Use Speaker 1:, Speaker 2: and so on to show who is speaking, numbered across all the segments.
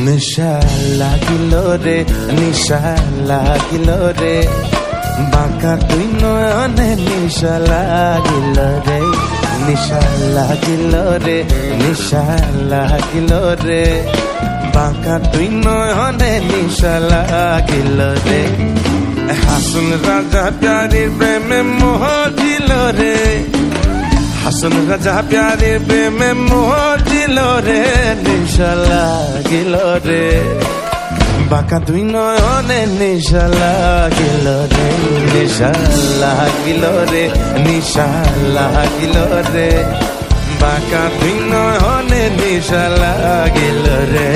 Speaker 1: নিশা লাগিল রে, নিশা লাগিল রে, বাঁকা তুই নয়নে নিশা লাগিল রে, নিশা লাগিল রে, নিশা লাগিল রে, বাঁকা তুই নয়নে নিশা লাগিল রে। হাসন রাজা প্যারির প্রেমে মোহ দিল রে, হাসন রাজা প্যারির প্রেমে মোহ দিল রে, নিশা লাগিল রে, বাঁকা দুই নয়নে নিশা লাগিল রে, নিশা লাগিল রে, নিশা লাগিল রে, বাঁকা দুই নয়নে নিশা লাগিল রে।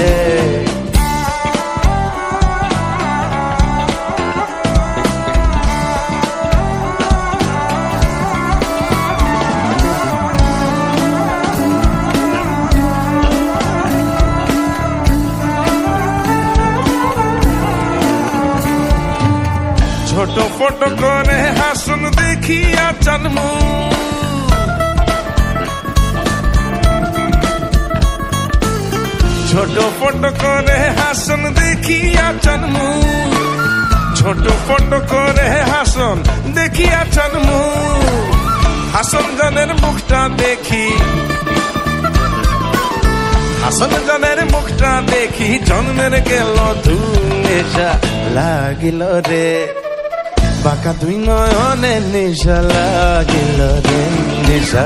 Speaker 1: ছোট ফটো করে হাসন দেখিয়া জন্মু, ছোট ফটো করে হাসন দেখিয়া জন্মু, ছোট ফটো করে হাসন দেখিয়া জন্মু, হাসন জনের মুখটা দেখি, হাসন জনের মুখটা দেখি জন্মের গেল ধুমেশা লাগিল রে, বাঁকা দুই নয়নে নিশা লাগিল রে, নিশা।